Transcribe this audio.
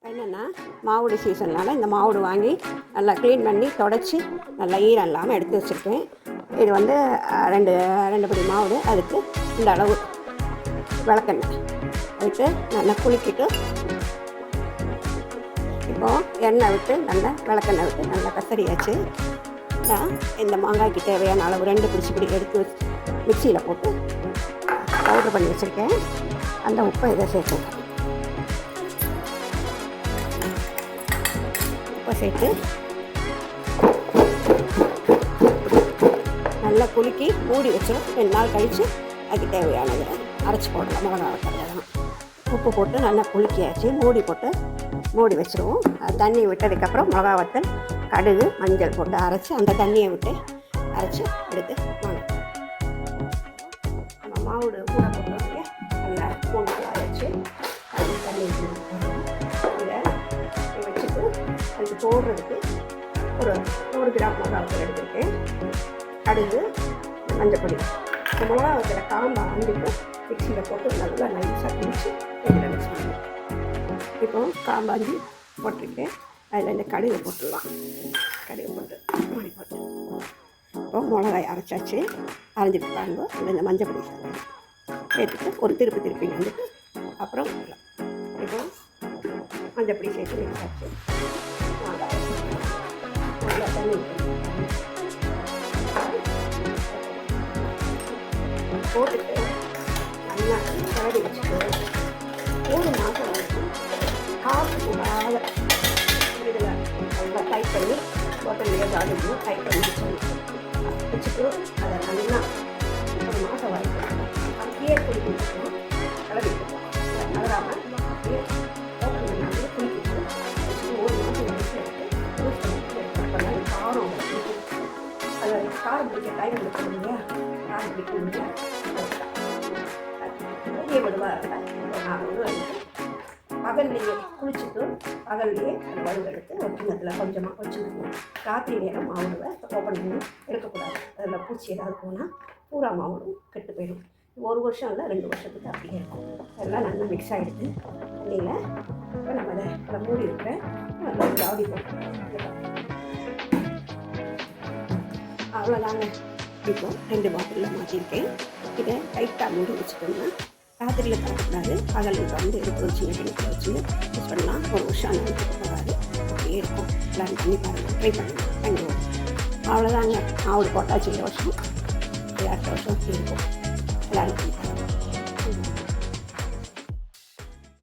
என்னென்னா மாவுடு சீசன்னால் இந்த மாவுடு வாங்கி நல்லா க்ளீன் பண்ணி தொடச்சி நல்லா ஈரம் இல்லாமல் எடுத்து வச்சுருக்கேன். இது வந்து ரெண்டு படி மாவுடு. அதுக்கு இந்த அளவு விளக்கெண்ணெய் அதுக்கு நல்லா குளிக்கிட்டு இப்போது எண்ணெய் விட்டு நல்லா விளக்கெண்ணெய் விட்டு நல்லா கசரியாச்சு. நான் இந்த மாங்காய்க்கு தேவையான அளவு 2 பிடி எடுத்து வச்சு மிக்சியில் போட்டு பவுட்ரு பண்ணி வச்சுருக்கேன். அந்த உப்பை இதை சேர்த்துக்கேன். உப்பை சேர்த்து நல்லா குலுக்கி மூடி வச்சிடும். 2 நாள் கழித்து அதுக்கு தேவையானதை அரைச்சி போடலாம். மிளகா வத்தலாம் உப்பு போட்டு நல்லா குலுக்கியாச்சு. மூடி வச்சுருவோம். அது தண்ணி விட்டதுக்கப்புறம் மிளகா வத்தல், கடுகு, மஞ்சள் போட்டு அரைச்சி அந்த தண்ணியை விட்டு அரைச்சி எடுத்து வாங்க. நம்ம மாவுடு கூட போட்டு நல்லா மூணு அரைச்சி அது தண்ணி இதை வச்சுட்டு அதுக்கு போடுறதுக்கு ஒரு 100 கிராம் மிளகா வத்தல் எடுத்துருக்கேன். கடுகு, மஞ்சள் பொடி. இந்த மிளகா வத்தலை காம்பை அண்டிட்டு மிக்சியில் போட்டு நல்லா நைஸாக பிடிச்சி இதில் மிக்ஸ் பண்ணுவோம். இப்போ காம்பாஞ்சி போட்டிருக்கேன். அதில் இந்த கடுகை போட்டுடலாம். கடுகை போட்டு மூடி போட்டு இப்போ மிளகாய் அரைச்சாச்சு. அரைஞ்சிட்டு பாருங்க. இதில் இந்த மஞ்சள் பொடி சேர்த்துட்டு ஒரு திருப்பி வந்துட்டு அப்புறம் இப்போ மஞ்சள் பொடி சேர்த்து மிக்ஸாச்சு. நல்லா தண்ணி போட்டுட்டு நல்லா கிளறி வச்சுட்டு 1 மாதம் வரைக்கும் காசு கூடாத இதில் நல்லா டைட் பண்ணி பாட்டிலேயே ஜாலியும் டைட் பண்ணி வச்சுட்டு அதை நல்லா 1 மாதம் வரைக்கும் அப்படியே குளிக்க வச்சுக்கணும். கிளறி வச்சுக்கலாம். நகராமல் அப்படியே பாட்டில் நல்லா குளிக்கிட்டு வச்சுட்டு 1 மாதம் வரைக்கும் எடுத்து யூஸ் பண்ணிட்டு பண்ணாலும் காரம் அதை காரம் பிடிக்க டைம் எடுக்கணும் இல்லையா? காரம் பிடிக்க முடியாது. பெரிய வலுவாக இருந்தால் நான் வந்து பகல்லையே குளிச்சுட்டு பகல்லையே அந்த வலுவை எடுத்து ஒரு கிண்ணத்தில் கொஞ்சமாக வச்சுக்கணும். ராத்திரி நேரம் மாவுடுவை ஓப்பன் பண்ணி எடுக்கக்கூடாது. அதில் பூச்சி ஏதாவது போனால் பூரா மாவுடும் கெட்டு போயிடும். 1 வருஷம் இல்லை 2 வருஷத்துக்கு அப்படியே இருக்கும். அதெல்லாம் நல்லா மிக்ஸ் ஆகிடுது தண்ணியில். இப்போ நம்ம அதை மூடி இருக்கிறேன். நல்லா ஜாடி போட்டு அவ்வளோதாங்க. இப்போ 2 பாட்டிலில் மாற்றிருக்கேன். இதை டைட்டாக மூடி வச்சுட்டோம்னா ராத்திரியில் தரக்கூடாது. பகலில் வந்து எடுத்து வச்சு கிணத்துல வச்சு யூஸ் பண்ணலாம். 1 வருஷம் அந்த வீட்டுக்கு போகாது. அப்படியே இருக்கும். எல்லோரும் பண்ணி பாருங்கள், ட்ரை பண்ணுங்கள். தேங்க்யூ. அவ்வளோதாங்க. மாவுடு போட்டாச்சு. இந்த வருஷம் அடுத்த வருஷம் இருக்கும். எல்லோரும்